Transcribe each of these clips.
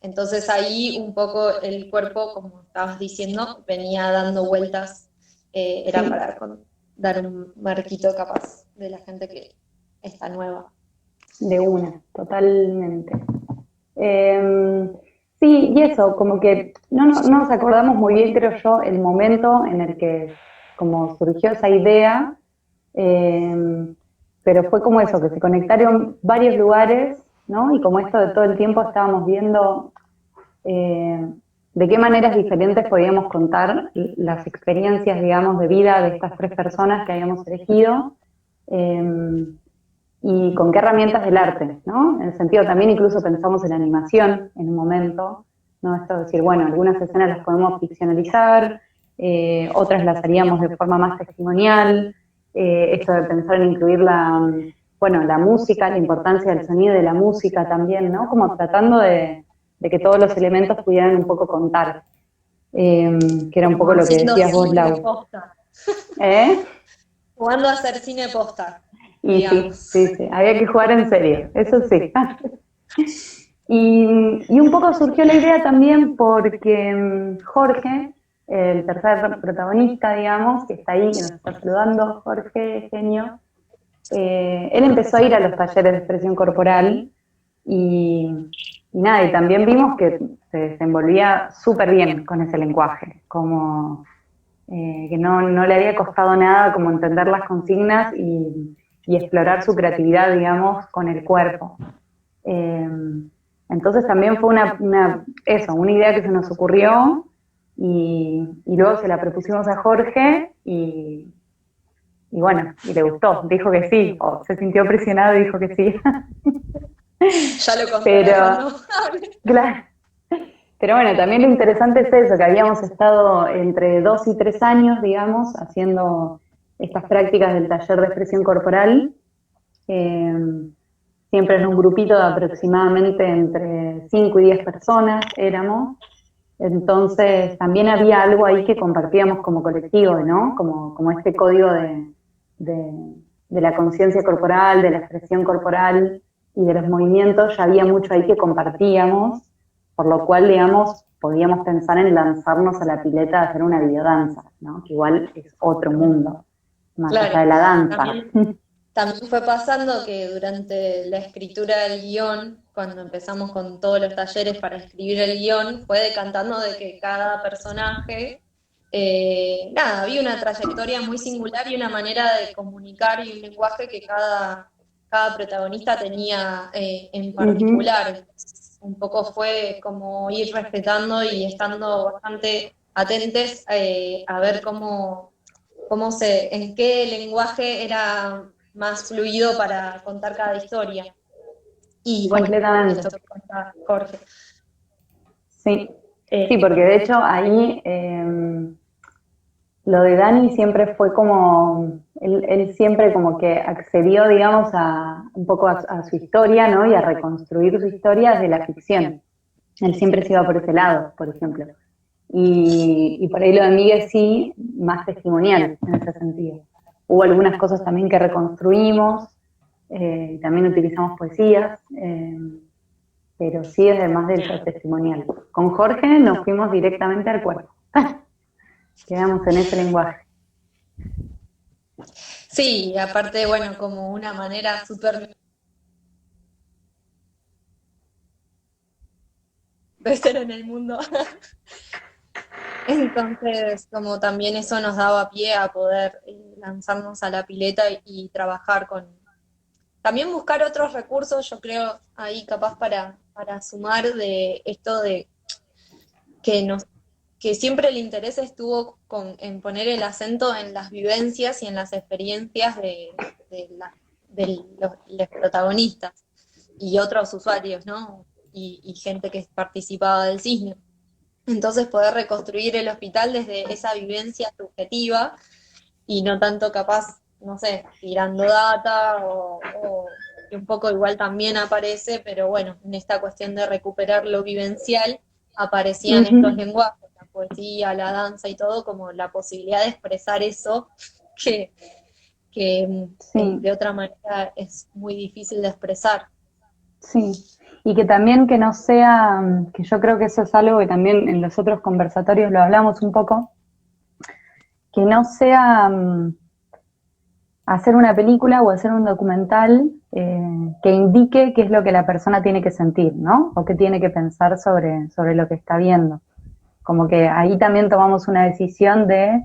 Entonces ahí un poco el cuerpo, como estabas diciendo, venía dando vueltas, era Sí, para dar un marquito capaz de la gente que está nueva. de una, totalmente. Eh, sí, y eso, como que no nos acordamos muy bien, creo yo, el momento en el que como surgió esa idea, eh, pero fue como eso, que se conectaron varios lugares, ¿no? Y como esto de todo el tiempo estábamos viendo de qué maneras diferentes podíamos contar las experiencias, digamos, de vida de estas tres personas que habíamos elegido. Eh, y con qué herramientas del arte, ¿no? En el sentido también incluso pensamos en la animación en un momento, ¿no? Esto de decir, bueno, algunas escenas las podemos ficcionalizar, otras las haríamos de forma más testimonial, esto de pensar en incluir bueno, la música, la importancia del sonido de la música también, ¿no? Como tratando de que todos los elementos pudieran un poco contar, que era un poco Como lo que haciendo decías vos, cine Lau. posta, ¿Eh? jugando a hacer cine posta, Y sí, digamos. sí, sí, había que jugar en serio, eso sí. Y un poco surgió la idea también porque Jorge, el tercer protagonista, digamos, que está ahí, que nos está saludando, Jorge, genio, él empezó a ir a los talleres de expresión corporal y, y nada, y también vimos que se desenvolvía súper bien con ese lenguaje, como que no le había costado nada como entender las consignas y explorar su creatividad, digamos, con el cuerpo. Eh, entonces también fue una idea que se nos ocurrió y luego se la propusimos a Jorge y bueno, y le gustó, dijo que sí, o se sintió presionado y dijo que sí. Ya lo contará Pero, cuando hable. claro, pero bueno, también lo interesante es eso, que habíamos estado entre 2 y 3 años, digamos, haciendo estas prácticas del taller de expresión corporal. Eh, Siempre en un grupito de aproximadamente entre 5 y 10 personas éramos. Entonces también había algo ahí que compartíamos como colectivo, ¿no? Como este código de, de la conciencia corporal, de la expresión corporal y de los movimientos, ya había mucho ahí que compartíamos, por lo cual, digamos, podíamos pensar en lanzarnos a la pileta a hacer una videodanza, ¿no? Que igual es otro mundo, más allá de Claro, la danza. también, también fue pasando que durante la escritura del guión, cuando empezamos con todos los talleres para escribir el guión, fue decantando de que cada personaje, nada, había una trayectoria muy singular y una manera de comunicar y un lenguaje que cada protagonista tenía en Ujú. particular. Un poco fue como ir respetando y estando bastante atentes a ver en qué lenguaje era más fluido para contar cada historia. Y bueno, Completamente. esto que cuenta Jorge. Sí, sí, Eh, porque de hecho ahí lo de Dani siempre fue como, él siempre como que accedió, digamos, un poco a su historia, ¿no? Y a reconstruir su historia desde la ficción. Él siempre se iba por ese lado, por ejemplo. Y por ahí lo de Miguel sí, más testimonial en ese sentido. Hubo algunas cosas también que reconstruimos, también utilizamos poesías, pero sí es más del testimonial. Con Jorge nos fuimos directamente al cuerpo. Quedamos en ese lenguaje. sí, aparte, bueno, como una manera súper de ser en el mundo. Entonces, como también eso nos daba pie a poder lanzarnos a la pileta y trabajar con. También buscar otros recursos, yo creo, ahí capaz para sumar de esto de que nos que siempre el interés estuvo en poner el acento en las vivencias y en las experiencias de los protagonistas y otros usuarios, ¿no? Y gente que participaba del cisne. Entonces poder reconstruir el hospital desde esa vivencia subjetiva y no tanto capaz, no sé, tirando data y un poco igual también aparece, pero bueno, en esta cuestión de recuperar lo vivencial aparecían estos Ujú. lenguajes, la poesía, la danza y todo, como la posibilidad de expresar eso que, que Sí, de otra manera es muy difícil de expresar. sí. Y que también que no sea, que yo creo que eso es algo que también en los otros conversatorios lo hablamos un poco, que no sea hacer una película o hacer un documental que indique qué es lo que la persona tiene que sentir, ¿no? O qué tiene que pensar sobre lo que está viendo. Como que ahí también tomamos una decisión de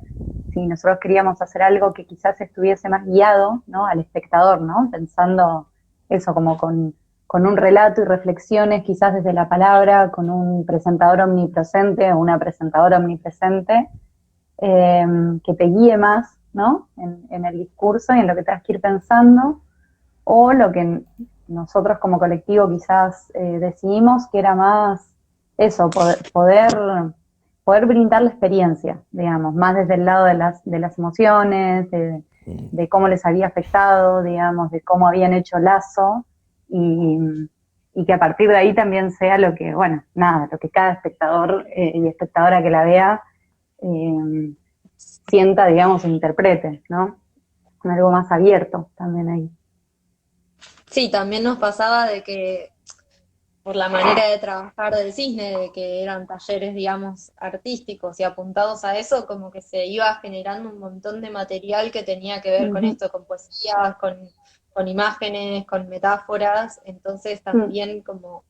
si nosotros queríamos hacer algo que quizás estuviese más guiado, ¿no? Al espectador, ¿no? Pensando eso como con un relato y reflexiones quizás desde la palabra, con un presentador omnipresente o una presentadora omnipresente, eh, que te guíe más, ¿no? En el discurso y en lo que tengas que ir pensando, o lo que nosotros como colectivo quizás decidimos que era más eso, poder brindar la experiencia, digamos, más desde el lado de las emociones, de cómo les había afectado, digamos, de cómo habían hecho lazo y, y que a partir de ahí también sea lo que, bueno, nada, lo que cada espectador y espectadora que la vea eh, sienta, digamos, e interprete, ¿no? Con algo más abierto también ahí. Sí, también nos pasaba de que por la manera de trabajar del cisne, de que eran talleres, digamos, artísticos y apuntados a eso, como que se iba generando un montón de material que tenía que ver con Ujú. esto, con poesías, con imágenes, con metáforas, entonces Mm, también como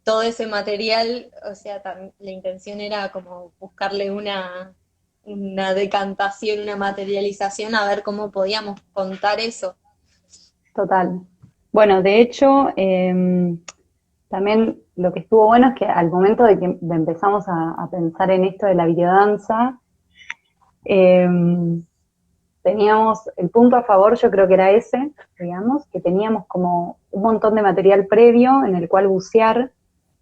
todo ese material, o sea, la intención era como buscarle una decantación, una materialización, a ver cómo podíamos contar eso. total. Bueno, de hecho, también lo que estuvo bueno es que al momento de que empezamos a pensar en esto de la videodanza, eh, teníamos el punto a favor, yo creo que era ese, digamos, que teníamos como un montón de material previo en el cual bucear,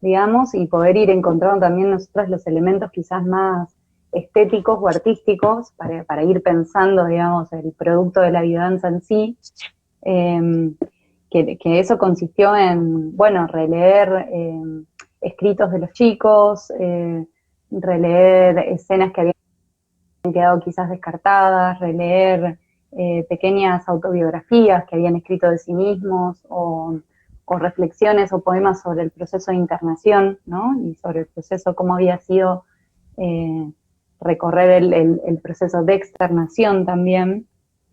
digamos, y poder ir encontrando también nosotros los elementos quizás más estéticos o artísticos para ir pensando, digamos, el producto de la videodanza en sí. Eh, que eso consistió en, bueno, releer escritos de los chicos, releer escenas que habían quedado quizás descartadas, releer pequeñas autobiografías que habían escrito de sí mismos o reflexiones o poemas sobre el proceso de internación, ¿no? Y sobre el proceso, cómo había sido eh, recorrer el proceso de externación también.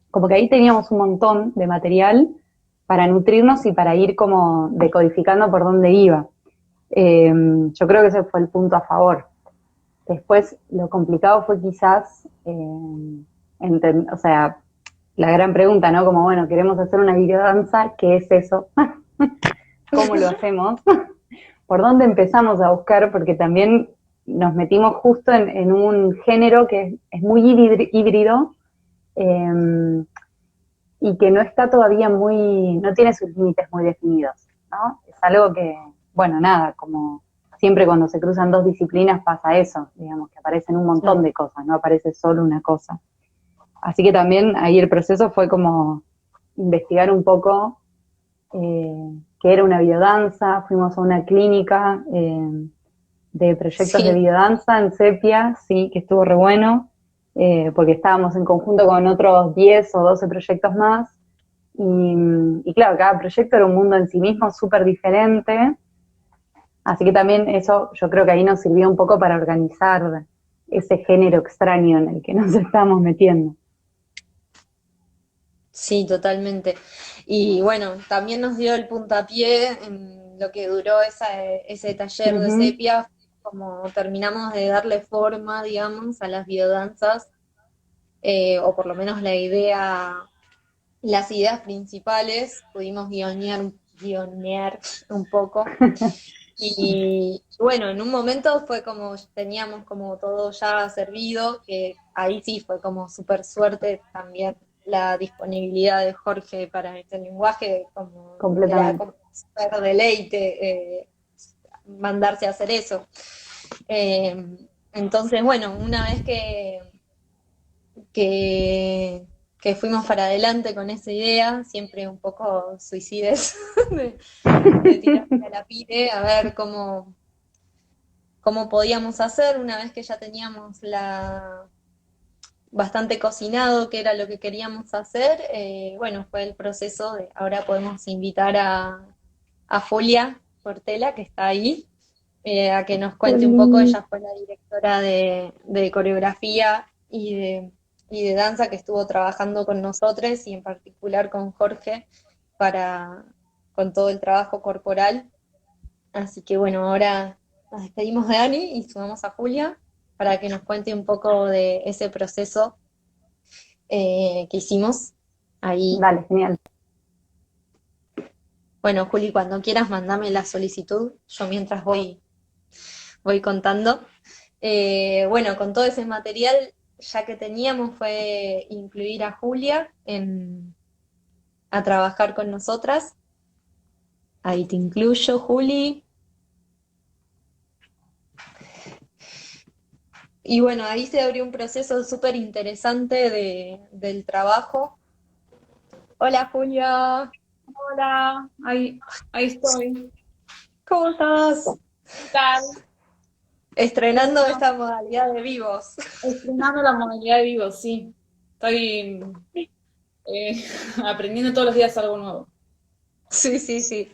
Como que ahí teníamos un montón de material para nutrirnos y para ir como decodificando por dónde iba. Yo creo que ese fue el punto a favor. Después, lo complicado fue quizás, o sea, la gran pregunta, ¿no? Como, bueno, queremos hacer una videodanza, ¿qué es eso? ¿Cómo lo hacemos? ¿Por dónde empezamos a buscar? Porque también nos metimos justo en un género que es muy híbrido eh, y que no está todavía no tiene sus límites muy definidos, ¿no? Es algo que, bueno, nada, como siempre cuando se cruzan dos disciplinas pasa eso, digamos, que aparecen un montón de cosas, no aparece solo una cosa. Así que también ahí el proceso fue como investigar un poco qué era una biodanza, fuimos a una clínica de proyectos de Sí. biodanza en Sepia, sí, que estuvo re bueno, porque estábamos en conjunto con otros 10 o 12 proyectos más, y claro, cada proyecto era un mundo en sí mismo súper diferente, así que también eso yo creo que ahí nos sirvió un poco para organizar ese género extraño en el que nos estamos metiendo. Sí, totalmente. Y bueno, también nos dio el puntapié en lo que duró ese taller de Ujú. sepia, como terminamos de darle forma, digamos, a las biodanzas, o por lo menos las ideas principales, pudimos guionear un poco. Y bueno, en un momento fue como teníamos como todo ya servido, que ahí sí fue como súper suerte también la disponibilidad de Jorge para este lenguaje, como era Completamente. como súper deleite mandarse a hacer eso. Eh, entonces, bueno, una vez que, que fuimos para adelante con esa idea, siempre un poco suicides, de, de tirarse a la pile a ver cómo podíamos hacer una vez que ya teníamos bastante cocinado, que era lo que queríamos hacer. Bueno, fue el proceso de ahora podemos invitar a Folia, Portela, que está ahí, a que nos cuente un poco. Juli. Ella fue la directora de coreografía y de danza que estuvo trabajando con nosotros y en particular con Jorge para, con todo el trabajo corporal. Así que bueno, ahora nos despedimos de Ani y sumamos a Julia para que nos cuente un poco de ese proceso que hicimos ahí. Dale, genial. Bueno, Juli, cuando quieras, mandame la solicitud. Yo mientras voy contando. Bueno, con todo ese material, ya que teníamos, fue incluir a Julia a trabajar con nosotras. Ahí te incluyo, Juli. Y bueno, ahí se abrió un proceso súper interesante del trabajo. Hola, Julia. Hola, ahí estoy. ¿Cómo estás? ¿Qué tal? Estrenando Bueno, esta modalidad de vivos. estrenando la modalidad de vivo, sí. Estoy eh, aprendiendo todos los días algo nuevo. Sí, sí, sí.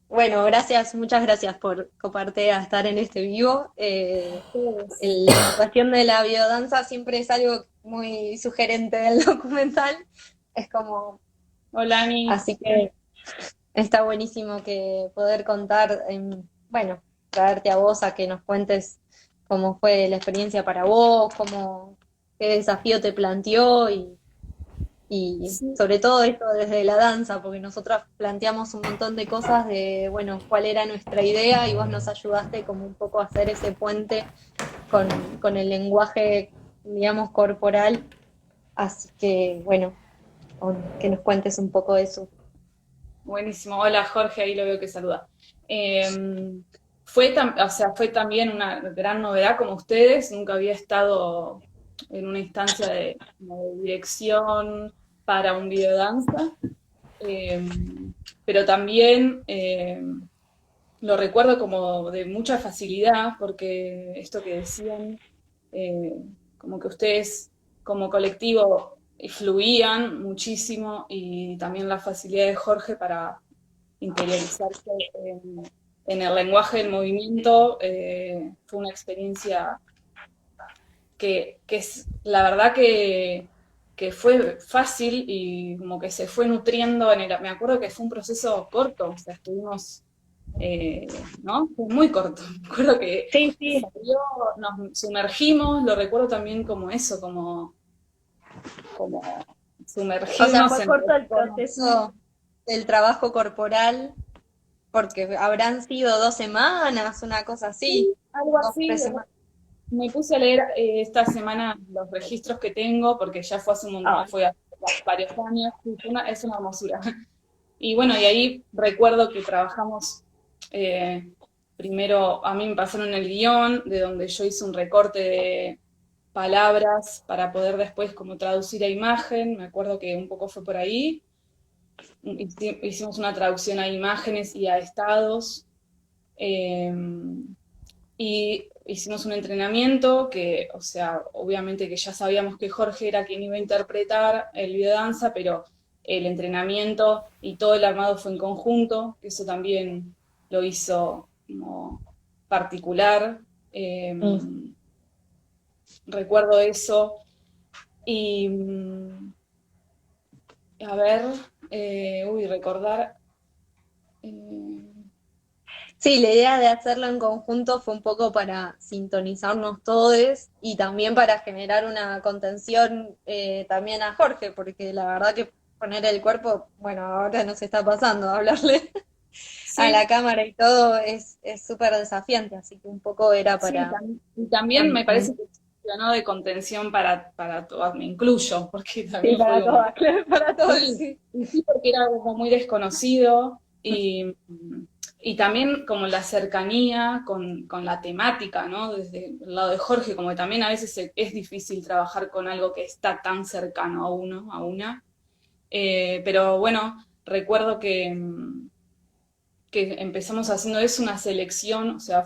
Bueno, gracias, muchas gracias por coparte a estar en este vivo. Ustedes. La cuestión de la biodanza siempre es algo muy sugerente del documental. Es como, Hola, Ani. así que está buenísimo que poder contar, bueno, traerte a vos a que nos cuentes cómo fue la experiencia para vos, qué desafío te planteó y Sí, sobre todo esto desde la danza, porque nosotros planteamos un montón de cosas de, bueno, cuál era nuestra idea y vos nos ayudaste como un poco a hacer ese puente con el lenguaje, digamos, corporal. Así que, bueno, que nos cuentes un poco de eso. buenísimo. Hola, Jorge, ahí lo veo que saluda. O sea, fue también una gran novedad como ustedes. Nunca había estado en una instancia como de dirección para un videodanza. Eh, pero también lo recuerdo como de mucha facilidad, porque esto que decían, eh, como que ustedes como colectivo fluían muchísimo y también la facilidad de Jorge para interiorizarse en el lenguaje del movimiento, fue una experiencia que es la verdad que fue fácil y como que se fue nutriendo me acuerdo que fue un proceso corto, o sea, estuvimos, ¿no? Fue muy corto. Me acuerdo que Sí, sí. salió, nos sumergimos, lo recuerdo también como eso, como O sea, sumergirnos fue en corto el reconocer. proceso del trabajo corporal, porque habrán sido 2 semanas, una cosa así, Algo dos, así. 3 semanas. Me puse a leer esta semana los registros que tengo, porque ya fue Ah, fue hace varios años, y es una hermosura. Y bueno, y ahí recuerdo que trabajamos, primero a mí me pasaron el guión, de donde yo hice un recorte de palabras para poder después como traducir a imagen, me acuerdo que un poco fue por ahí. Hicimos una traducción a imágenes y a estados. eh, y hicimos un entrenamiento que, o sea, obviamente que ya sabíamos que Jorge era quien iba a interpretar el videodanza, pero el entrenamiento y todo el armado fue en conjunto, que eso también lo hizo como particular. Eh, mm. Recuerdo eso. Y a ver, recordar. eh, Sí, la idea de hacerlo en conjunto fue un poco para sintonizarnos todos y también para generar una contención también a Jorge, porque la verdad que poner el cuerpo, bueno, ahora nos está pasando, hablarle a la sí, cámara y todo es súper desafiante, así que un poco era sí, para y también me también. parece que funcionó de contención para todas, me incluyo, porque Sí, también fue para como, todas, claro, para todos, sí, sí. y sí, porque era algo muy desconocido y también como la cercanía con la temática, ¿no? Desde el lado de Jorge, como que también a veces es difícil trabajar con algo que está tan cercano a uno, a una. Pero bueno, recuerdo que empezamos haciendo eso, una selección, o sea,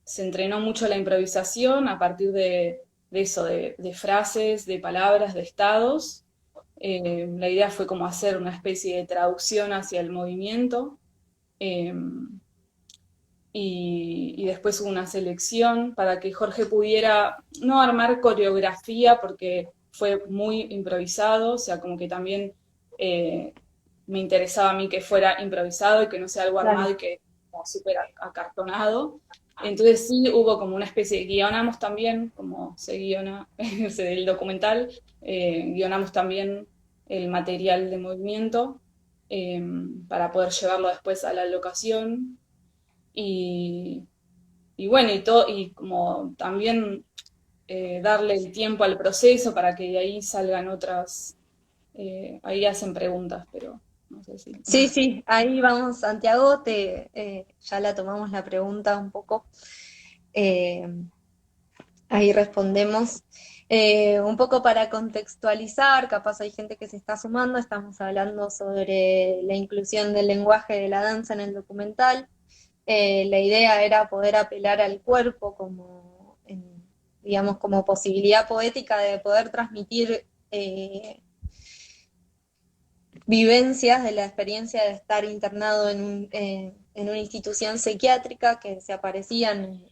se entrenó mucho la improvisación a partir de eso, de frases, de palabras, de estados. La idea fue como hacer una especie de traducción hacia el movimiento. Eh, y después hubo una selección para que Jorge pudiera no armar coreografía porque fue muy improvisado, o sea, como que también me interesaba a mí que fuera improvisado y que no sea algo armado Claro. y que como súper acartonado. Entonces sí hubo como una especie de guionamos también, como se guiona el documental, guionamos también el material de movimiento eh, para poder llevarlo después a la locación y, y bueno, y todo, y como también darle el tiempo al proceso para que de ahí salgan otras, ahí hacen preguntas, pero no sé si. Sí, sí, ahí vamos, Santiago, ya la tomamos la pregunta un poco. Eh, Ahí respondemos. Un poco para contextualizar, capaz hay gente que se está sumando, estamos hablando sobre la inclusión del lenguaje de la danza en el documental. La idea era poder apelar al cuerpo como, digamos, como posibilidad poética de poder transmitir vivencias de la experiencia de estar internado en una institución psiquiátrica que se aparecían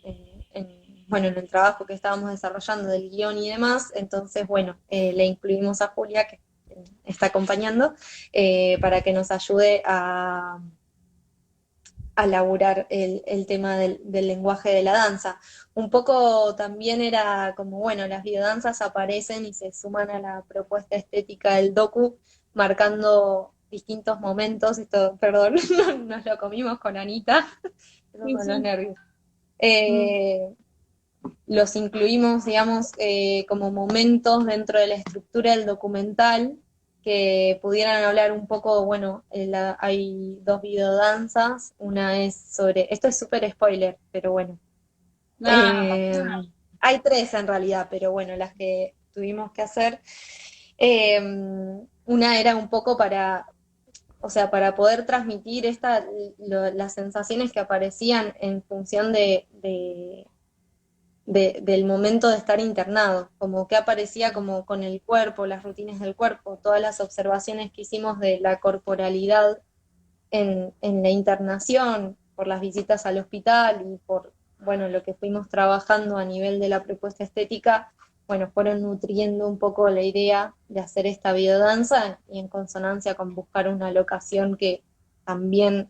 bueno, en el trabajo que estábamos desarrollando del guión y demás. Entonces, bueno, le incluimos a Julia, que está acompañando, para que nos ayude a laburar el tema del lenguaje de la danza. Un poco también era como, bueno, las biodanzas aparecen y se suman a la propuesta estética del docu, marcando distintos momentos. Esto, perdón, nos lo comimos con Anita, esos Sí, son los sí. nervios. Mm. Eh, los incluimos, digamos, como momentos dentro de la estructura del documental que pudieran hablar un poco, bueno, hay dos videodanzas, una es sobre, esto es súper spoiler, pero bueno, Nada, no pasa eh, nada. hay tres en realidad, pero bueno, las que tuvimos que hacer, eh, una era un poco para, o sea, para poder transmitir las sensaciones que aparecían en función del momento de estar internado, como que aparecía como con el cuerpo, las rutinas del cuerpo, todas las observaciones que hicimos de la corporalidad en la internación, por las visitas al hospital y por, bueno, lo que fuimos trabajando a nivel de la propuesta estética, bueno, fueron nutriendo un poco la idea de hacer esta biodanza y en consonancia con buscar una locación que también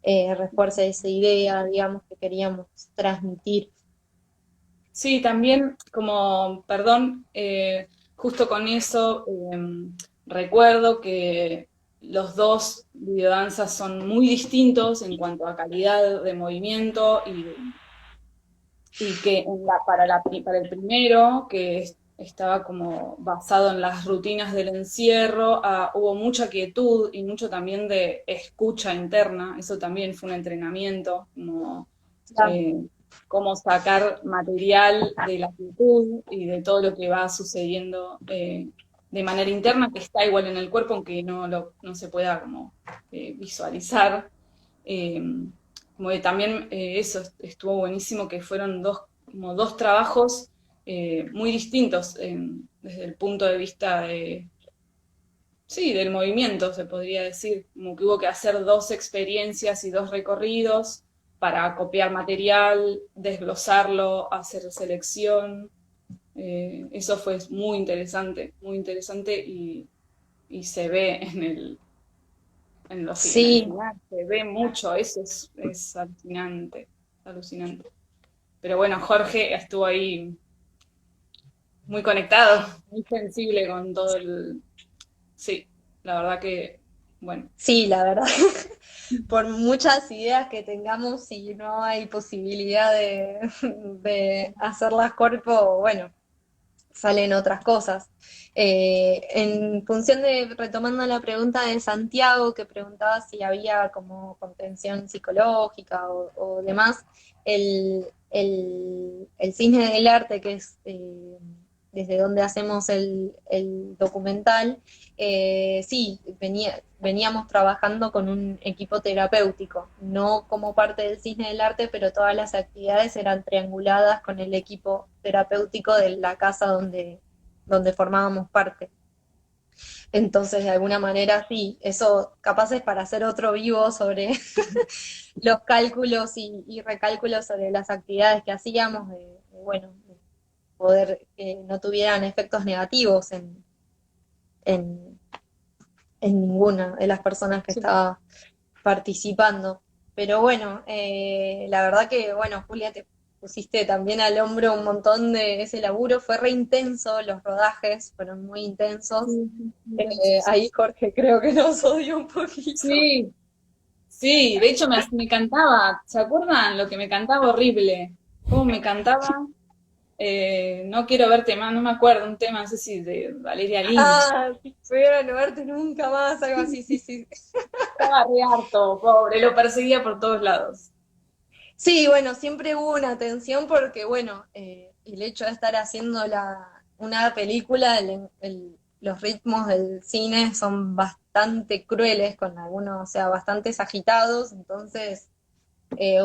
refuerce esa idea, digamos, que queríamos transmitir. Sí, también como, perdón, justo con eso recuerdo que los dos videodanzas son muy distintos en cuanto a calidad de movimiento y que para el primero, que estaba como basado en las rutinas del encierro, hubo mucha quietud y mucho también de escucha interna, eso también fue un entrenamiento, como eh, cómo sacar material de la quietud y de todo lo que va sucediendo de manera interna, que está igual en el cuerpo, aunque no se pueda como visualizar. Eh, Como que también eso estuvo buenísimo, que fueron como dos trabajos muy distintos desde el punto de vista sí, del movimiento, se podría decir, como que hubo que hacer dos experiencias y dos recorridos para copiar material, desglosarlo, hacer selección. Eso fue muy interesante y se ve en el Sí, final, se ve mucho, eso es alucinante, alucinante. Pero bueno, Jorge estuvo ahí muy conectado, muy sensible con todo el... Sí, la verdad que, bueno, sí, la verdad. Por muchas ideas que tengamos, si no hay posibilidad de hacerlas cuerpo, bueno, salen otras cosas. En función de, retomando la pregunta de Santiago, que preguntaba si había como contención psicológica o demás, el Cine del Arte, que es desde donde hacemos el documental, sí, veníamos trabajando con un equipo terapéutico, no como parte del Cisne del Arte, pero todas las actividades eran trianguladas con el equipo terapéutico de la casa donde formábamos parte. Entonces, de alguna manera, sí, eso capaz es para hacer otro vivo sobre los cálculos y recálculos sobre las actividades que hacíamos, bueno, de poder que no tuvieran efectos negativos en, en ninguna de las personas que Sí. estaba participando. Pero bueno, la verdad que, bueno, Julia, te pusiste también al hombro un montón de ese laburo, fue re intenso, los rodajes fueron muy intensos. Sí, sí, intenso, sí. Ahí Jorge creo que nos odió un poquito. Sí, sí, de hecho me cantaba, ¿se acuerdan lo que me cantaba horrible? ¿Cómo me cantaba? No quiero verte más, no me acuerdo, un tema, no sé si de Valeria Lynch. Ah, sí, fue a no verte nunca más, algo así, sí, sí. Estaba re harto, pobre, lo perseguía por todos lados. Sí, bueno, siempre hubo una tensión porque, bueno, el hecho de estar haciendo una película, los ritmos del cine son bastante crueles, con algunos, o sea, bastante agitados, entonces,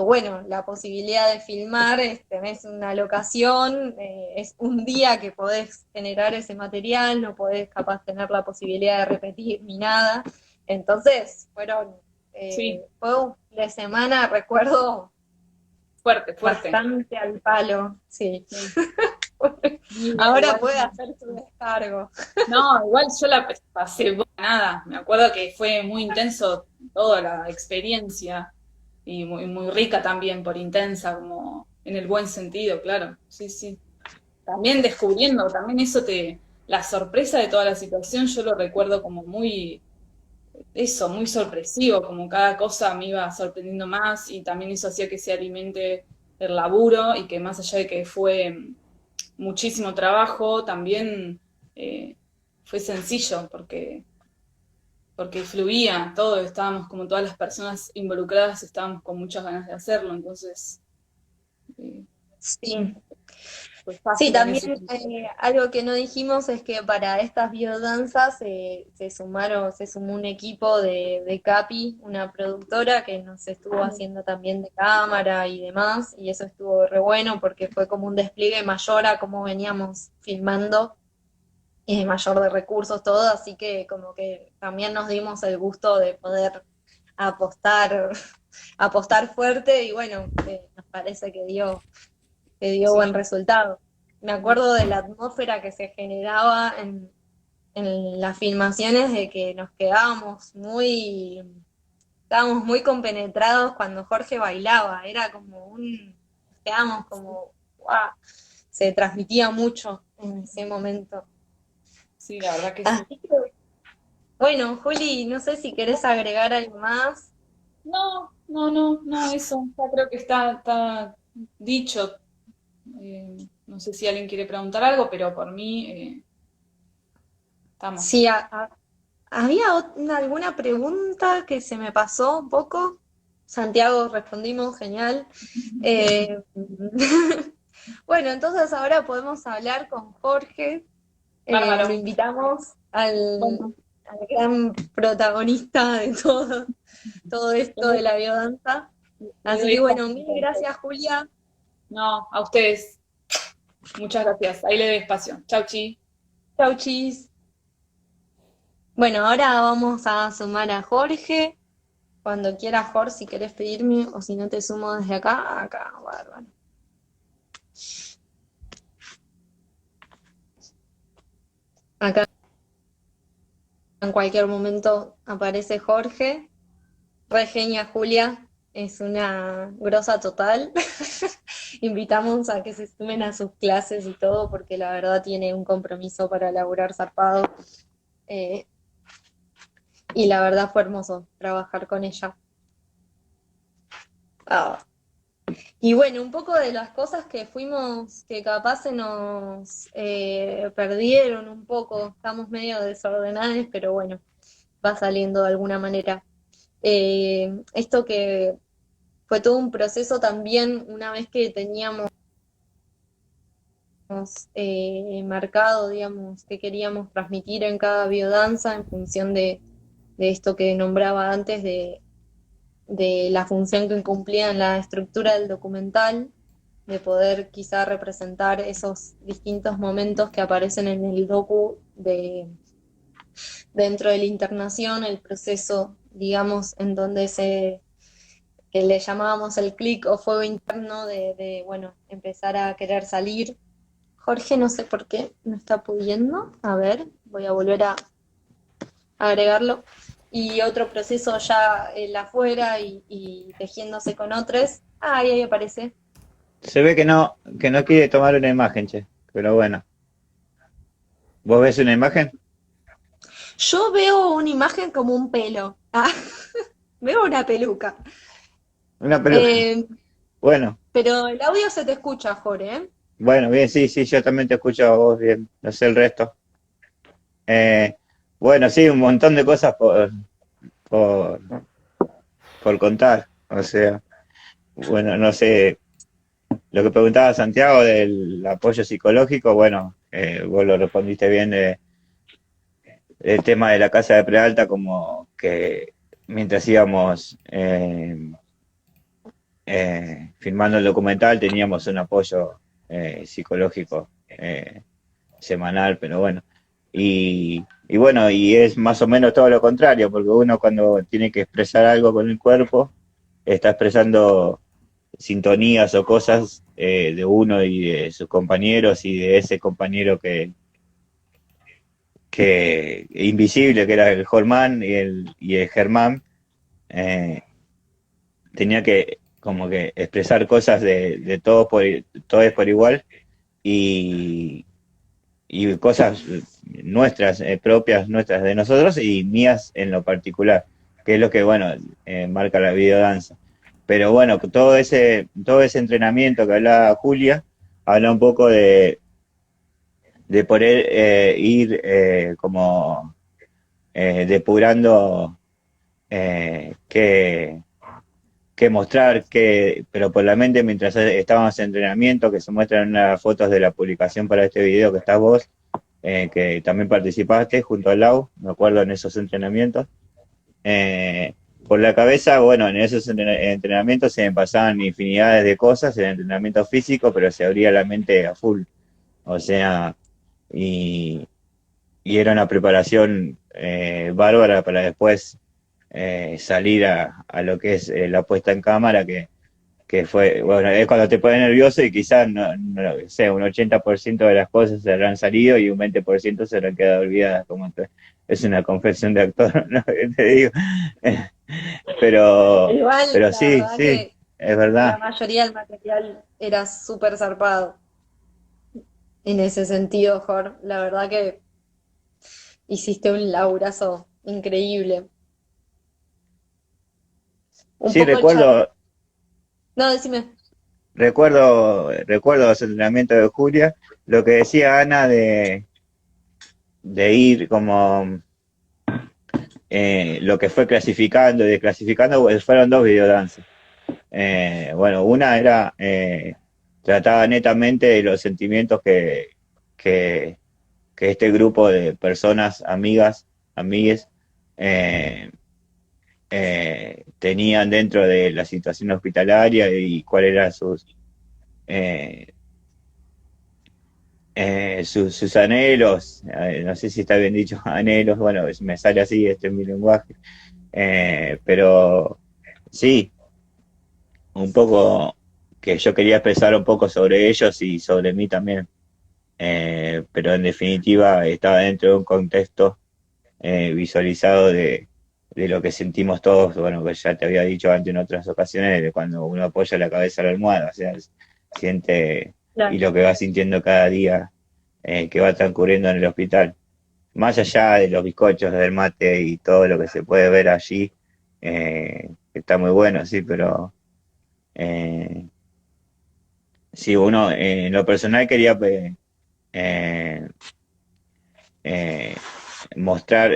bueno, la posibilidad de filmar, tenés una locación, es un día que podés generar ese material, no podés capaz tener la posibilidad de repetir ni nada, entonces Sí, fue un fin de semana, recuerdo fuerte, fuerte. bastante al palo, sí. Sí. Igual, Ahora igual. puede hacer su descargo. No, igual yo la pasé nada. Me acuerdo que fue muy intenso toda la experiencia y muy, muy rica también por intensa, como en el buen sentido, claro. Sí, sí. También descubriendo, también la sorpresa de toda la situación, yo lo recuerdo como muy, eso, muy sorpresivo, como cada cosa me iba sorprendiendo más y también eso hacía que se alimente el laburo y que más allá de que fue muchísimo trabajo, también fue sencillo porque fluía todo, estábamos como todas las personas involucradas, estábamos con muchas ganas de hacerlo, entonces eh, Sí. fue Sí, fácil en ese también sentido. algo que no dijimos es que para estas biodanzas se sumó un equipo de Capi, una productora que nos estuvo haciendo también de cámara y demás, y eso estuvo re bueno porque fue como un despliegue mayor a cómo veníamos filmando, mayor de recursos, todo, así que como que también nos dimos el gusto de poder apostar, apostar fuerte y bueno, nos parece que dio buen Sí. resultado. Me acuerdo de la atmósfera que se generaba en las filmaciones de que estábamos muy compenetrados cuando Jorge bailaba, nos quedábamos como, ¡guau! Se transmitía mucho en ese momento. Sí, la verdad que sí. Así que, bueno, Juli, no sé si querés agregar algo más. No, no, no, no, eso, ya creo que está dicho. No sé si alguien quiere preguntar algo, pero por mí Sí, estamos. había alguna pregunta que se me pasó un poco. Santiago, respondimos, genial. Eh, bueno, entonces ahora podemos hablar con Jorge. Lo Bárbaro. invitamos Bueno, al gran protagonista de todo le esto de doy, la biodanza. le Así doy que bueno, espacio mil entonces. gracias, Julia. No, a ustedes. Muchas gracias. Ahí le doy espacio. Chau, chi. Chau, chis. Bueno, ahora vamos a sumar a Jorge. Cuando quieras, Jorge, si querés pedirme o si no te sumo desde acá, bárbaro. Acá en cualquier momento aparece Jorge. Regenia Julia es una grosa total. Invitamos a que se sumen a sus clases y todo, porque la verdad tiene un compromiso para laburar zarpado. Eh, y la verdad fue hermoso trabajar con ella. Ah, y bueno, un poco de las cosas que capaz se nos perdieron un poco, estamos medio desordenadas, pero bueno, va saliendo de alguna manera. Esto que fue todo un proceso también, una vez que teníamos marcado, digamos, que queríamos transmitir en cada biodanza en función de esto que nombraba antes, de la función que cumplía en la estructura del documental, de poder quizá representar esos distintos momentos que aparecen en el docu dentro de la internación, el proceso, digamos, en donde que le llamábamos el clic o fuego interno bueno, empezar a querer salir. Jorge, no sé por qué no está pudiendo. A ver, voy a volver a agregarlo. Y otro proceso ya afuera y tejiéndose con otros. Ah, ahí aparece. Se ve que no quiere tomar una imagen, che. Pero bueno. ¿Vos ves una imagen? Yo veo una imagen como un pelo. Ah, veo una peluca. Una peluca. Eh, Bueno, pero el audio se te escucha, Jorge, ¿eh? bueno, bien, sí, sí, yo también te escucho a vos bien. No sé el resto. Eh, bueno, sí, un montón de cosas por, por contar. O sea, bueno, no sé, lo que preguntaba Santiago del apoyo psicológico, bueno, vos lo respondiste bien, el tema de la casa de Prealta, como que mientras íbamos filmando el documental teníamos un apoyo psicológico semanal, pero bueno. Y bueno, y es más o menos todo lo contrario, porque uno cuando tiene que expresar algo con el cuerpo, está expresando sintonías o cosas de uno y de sus compañeros y de ese compañero que invisible, que era el Jormán y el Germán, eh, tenía que como que expresar cosas de todos por igual y, y cosas nuestras, propias nuestras de nosotros y mías en lo particular, que es lo que, bueno, marca la videodanza. Pero bueno, todo ese entrenamiento que hablaba Julia, habla un poco de poder ir como depurando qué mostrar, pero por la mente mientras estábamos en entrenamiento, que se muestran unas fotos de la publicación para este video que estás vos, que también participaste junto al Lau, me acuerdo en esos entrenamientos. Eh, por la cabeza, bueno, en esos entrenamientos se me pasaban infinidades de cosas, el entrenamiento físico, pero se abría la mente a full. O sea, y, y era una preparación bárbara para después salir a lo que es la puesta en cámara, que fue, bueno, es cuando te pones nervioso y quizás, no sé, un 80% de las cosas se habrán salido y un 20% se habrán quedado olvidadas, como que es una confesión de actor, ¿no? Que te digo. Igual, Pero la sí, verdad sí, que es la verdad. mayoría del material era súper zarpado en ese sentido, Jorge. La verdad que hiciste un laburazo increíble. Un Sí, poco el chat. recuerdo, No, decime. recuerdo los entrenamientos de Julia, lo que decía Ana de ir como lo que fue clasificando y desclasificando, pues, fueron dos videodanzas. Bueno, una era trataba netamente de los sentimientos que, que este grupo de personas, amigas, amigues, eh, tenían dentro de la situación hospitalaria y cuáles eran eh, sus anhelos, no sé si está bien dicho, anhelos, bueno, me sale así, este es mi lenguaje, pero sí, un poco que yo quería expresar un poco sobre ellos y sobre mí también, pero en definitiva estaba dentro de un contexto visualizado de lo que sentimos todos, bueno, que ya te había dicho antes en otras ocasiones, de cuando uno apoya la cabeza a la almohada, o sea, siente y Claro. lo que va sintiendo cada día que va transcurriendo en el hospital. Más allá de los bizcochos, del mate y todo lo que se puede ver allí, está muy bueno, sí, pero eh, sí, uno en lo personal quería eh, eh, mostrar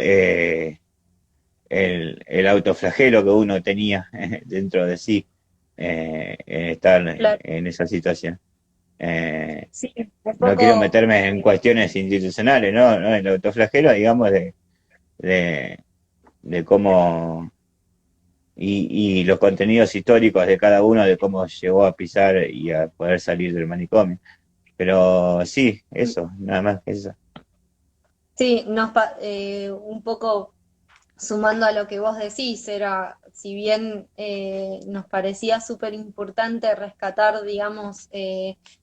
el autoflagelo que uno tenía dentro de sí en estar Claro. en esa situación. Eh, Sí, un no quiero poco. meterme en cuestiones institucionales, ¿no? ¿No? El autoflagelo, digamos, de, de cómo y los contenidos históricos de cada uno, de cómo llegó a pisar y a poder salir del manicomio. Pero sí, eso, nada más que eso. Sí, un poco sumando a lo que vos decís, era, si bien nos parecía súper importante rescatar, digamos,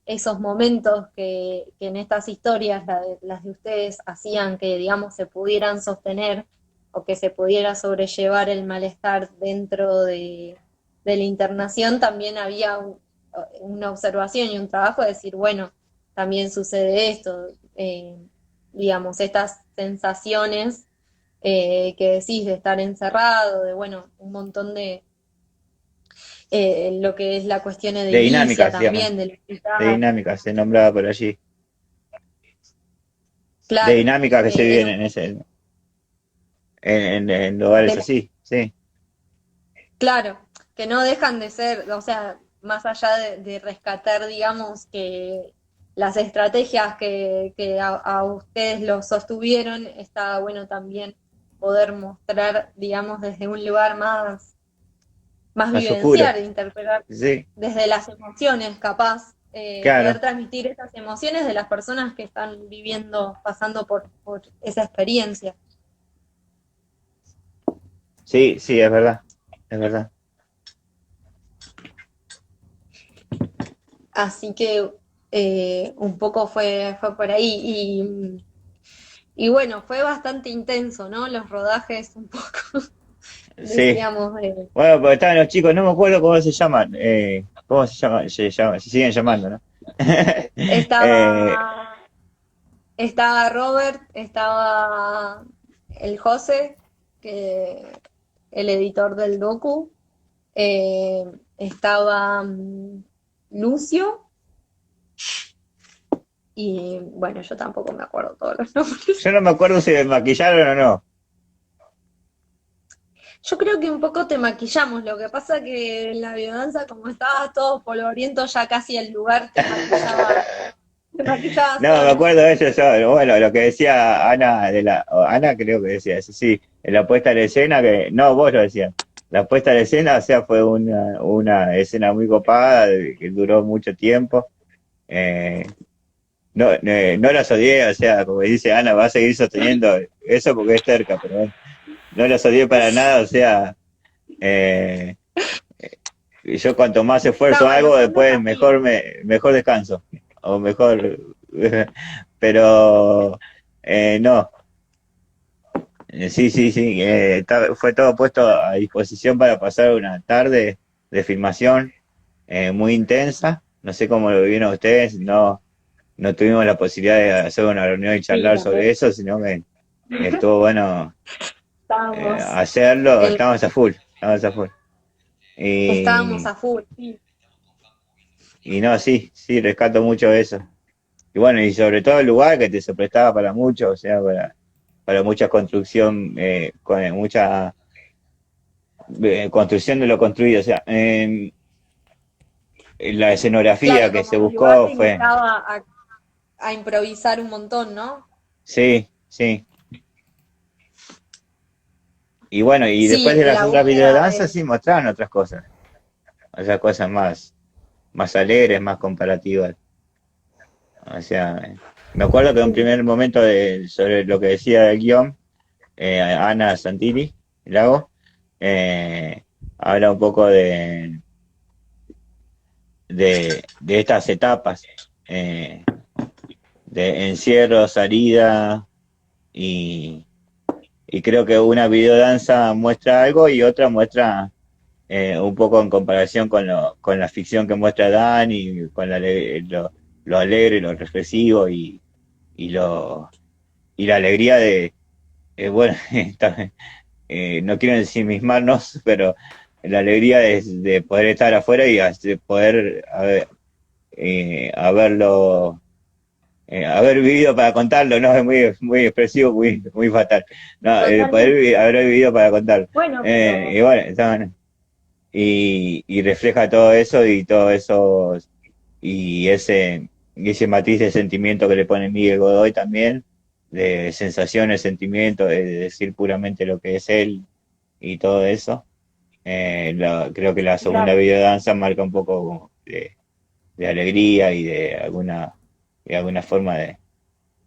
esos momentos que en estas historias, las de ustedes, hacían que, digamos, se pudieran sostener o que se pudiera sobrellevar el malestar dentro de la internación, también había una observación y un trabajo de decir, bueno, también sucede esto, digamos, estas sensaciones que decís de estar encerrado, de bueno, un montón de lo que es la cuestión De edilicia dinámicas, digamos, también, del de hospital. dinámicas se nombraba por allí, de Claro, dinámicas que se viven era en en lugares de, así, sí, claro, que no dejan de ser, o sea, más allá de rescatar, digamos, que las estrategias que a ustedes los sostuvieron, está bueno también poder mostrar, digamos, desde un lugar más más oscuro, vivenciar, interpretar sí, desde las emociones, capaz, poder claro, transmitir esas emociones de las personas que están viviendo, pasando por esa experiencia. sí, sí, es verdad, es verdad. Así que un poco fue por ahí. Y bueno, fue bastante intenso, ¿no? Los rodajes, un poco, Sí, decíamos, de, bueno, porque estaban los chicos, no me acuerdo cómo se llaman, cómo se siguen llamando, ¿no? Eh, estaba, estaba Robert, estaba el José, que, el editor del docu, estaba Lucio, y bueno, yo tampoco me acuerdo todos los nombres. yo no me acuerdo si me maquillaron o no. Yo creo que un poco te maquillamos, lo que pasa que en la biodanza, como estabas todo polvoriento, ya casi el lugar te maquillaba No, me solo. acuerdo de eso, bueno, lo que decía Ana, Ana creo que decía eso, sí, en la puesta en escena, que, no, vos lo decías, la puesta en escena, o sea, fue una escena muy copada, que duró mucho tiempo, eh, no, no las odié, o sea, como dice Ana, va a seguir sosteniendo eso porque es cerca, pero bueno, no las odié para nada, o sea, eh, yo cuanto más esfuerzo No, hago, los son después desafíos. mejor descanso, o mejor, pero no, sí, sí, sí, fue todo puesto a disposición para pasar una tarde de filmación muy intensa, no sé cómo lo vivieron ustedes, no, no tuvimos la posibilidad de hacer una reunión y Sí, charlar sobre también. eso, sino que estuvo bueno Estábamos, hacerlo, el, estamos a full. estábamos Y, a full, sí. y no, sí, sí, rescato mucho eso. Y bueno, y sobre todo el lugar que te se prestaba para mucho, o sea, para mucha construcción, con mucha construcción de lo construido, o sea, la escenografía Claro, que se como el lugar buscó te fue, invitaba a improvisar un montón, ¿no? sí, sí. Y bueno, y después Sí, de las la otras búsqueda videodanzas sí mostraban otras cosas más alegres, más comparativas. O sea, me acuerdo que en un sí, primer momento sobre lo que decía el guión, Ana Santilli, Lago, habla un poco de estas etapas eh, de encierro, salida, y, y creo que una videodanza muestra algo y otra muestra un poco en comparación con la ficción que muestra Dan y con lo alegre, lo reflexivo y, lo, y la alegría de, bueno, no quiero ensimismarnos, pero la alegría de poder estar afuera y de poder haberlo, haber vivido para contarlo, ¿no? Es muy expresivo, muy fatal. No, totalmente. haber vivido para contarlo. Bueno, pero Y bueno, y refleja todo eso y todo eso y ese matiz de sentimiento que le pone Miguel Godoy también, de sensaciones, sentimientos, de decir puramente lo que es él y todo eso. Creo que la segunda claro. videodanza marca un poco de alegría y de alguna forma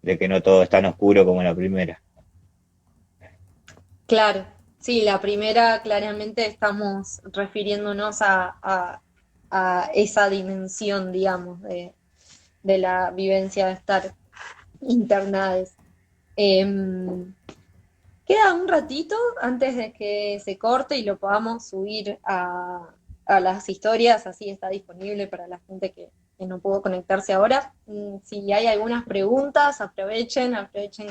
de que no todo es tan oscuro como la primera. Claro, sí, la primera claramente estamos refiriéndonos a esa dimensión, digamos, de la vivencia de estar internadas. Em, Queda un ratito antes de que se corte y lo podamos subir a las historias, así está disponible para la gente que no pudo conectarse ahora. Si hay algunas preguntas, aprovechen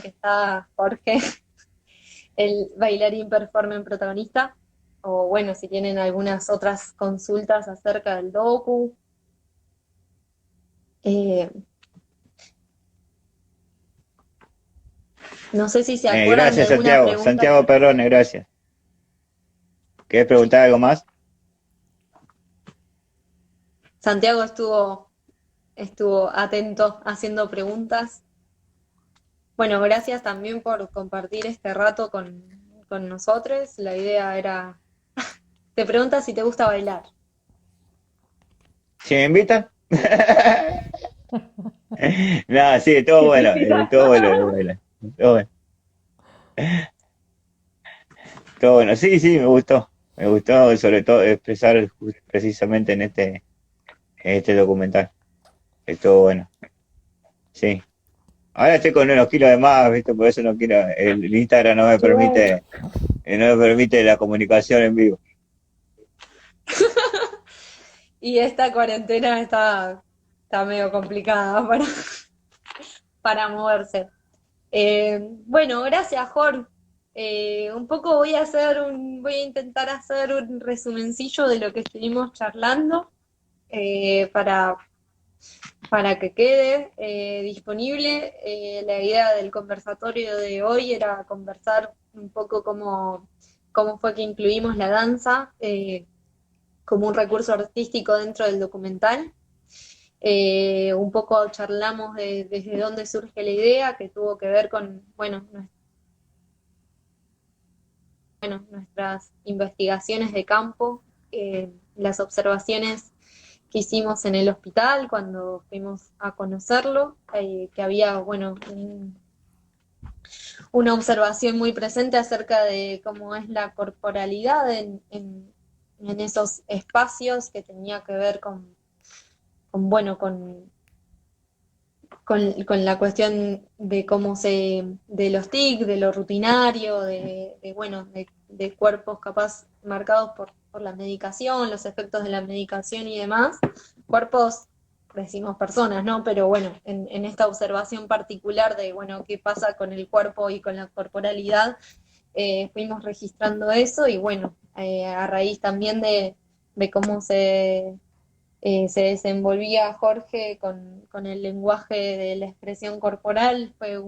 que está Jorge, el bailarín performer protagonista, o bueno, si tienen algunas otras consultas acerca del docu. Eh, no sé si se acuerdan de Gracias, alguna Santiago. pregunta. Santiago Perrone, gracias. ¿Querés preguntar algo más? Santiago estuvo atento haciendo preguntas. Bueno, gracias también por compartir este rato con nosotros. La idea era, te preguntas si te gusta bailar. ¿Si me invitan? No, sí, estuvo Si te bueno, invita. estuvo bueno, estuvo bueno. Estuvo bueno. Estuvo bueno. Sí, sí, me gustó sobre todo expresar precisamente en este documental. Estuvo bueno, sí. Ahora estoy con unos kilos de más, ¿viste? Por eso no quiero, el Instagram Y bueno, no me permite la comunicación en vivo. y esta cuarentena está medio complicada para moverse. Bueno, gracias, Jorge. Un poco voy a intentar hacer un resumencillo de lo que estuvimos charlando para que quede disponible. La idea del conversatorio de hoy era conversar un poco cómo fue que incluimos la danza como un recurso artístico dentro del documental. Un poco charlamos desde dónde surge la idea, que tuvo que ver con, nuestras investigaciones de campo, las observaciones que hicimos en el hospital cuando fuimos a conocerlo, que había, una observación muy presente acerca de cómo es la corporalidad en esos espacios que tenía que ver con, bueno, con la cuestión de de los TIC, de lo rutinario, de cuerpos capaz marcados por la medicación, los efectos de la medicación y demás. Cuerpos, decimos personas, ¿no? Pero bueno, en esta observación particular de, qué pasa con el cuerpo y con la corporalidad, fuimos registrando eso y a raíz también de cómo se desenvolvía Jorge con el lenguaje de la expresión corporal, fue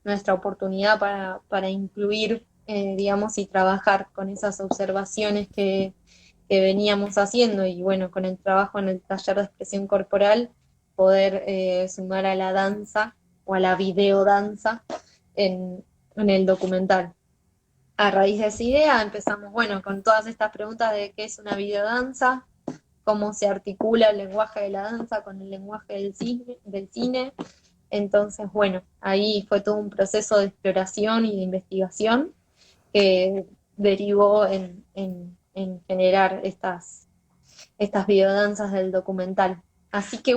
nuestra oportunidad para incluir, digamos, y trabajar con esas observaciones que veníamos haciendo y bueno, con el trabajo en el taller de expresión corporal, poder sumar a la danza o a la videodanza en el documental. A raíz de esa idea empezamos, con todas estas preguntas de qué es una videodanza, cómo se articula el lenguaje de la danza con el lenguaje del cine. Entonces, ahí fue todo un proceso de exploración y de investigación que derivó en generar estas videodanzas del documental. Así que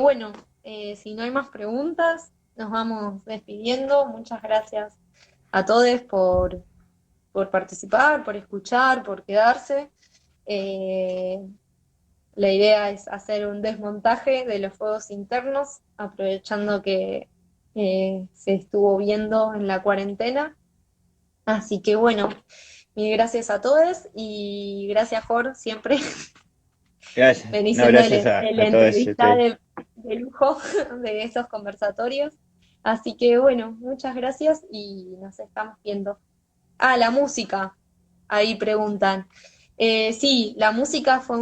si no hay más preguntas, nos vamos despidiendo. Muchas gracias a todos por participar, por escuchar, por quedarse. La idea es hacer un desmontaje de los fuegos internos, aprovechando que se estuvo viendo en la cuarentena. Así que mil gracias a todos y gracias, Jorge, siempre Gracias. venís No, siendo gracias el a todos entrevista ustedes. de lujo de esos conversatorios. Así que muchas gracias y nos estamos viendo. Ah, la música, ahí preguntan. Sí, la música fue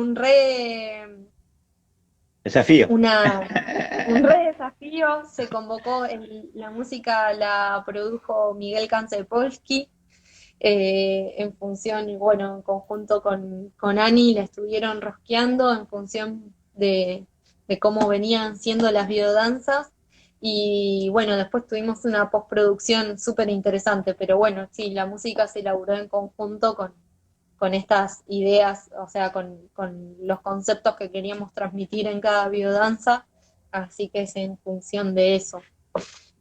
Desafío. un re desafío. Se convocó, la música la produjo Miguel Kancepolsky, en función, y en conjunto con Ani la estuvieron rosqueando en función de cómo venían siendo las biodanzas. Y bueno, después tuvimos una postproducción súper interesante, pero bueno, sí, la música se elaboró en conjunto con estas ideas, o sea, con los conceptos que queríamos transmitir en cada biodanza, así que es en función de eso.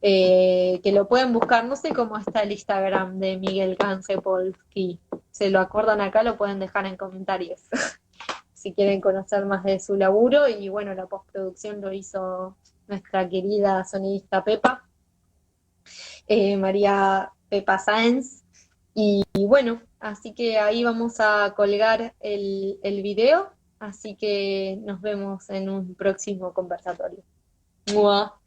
Que lo pueden buscar, no sé cómo está el Instagram de Miguel Kansepolsky, se lo acuerdan acá, lo pueden dejar en comentarios, si quieren conocer más de su laburo, y bueno, la postproducción lo hizo nuestra querida sonidista Pepa, María Pepa Sáenz, y bueno, así que ahí vamos a colgar el video, así que nos vemos en un próximo conversatorio. ¡Mua!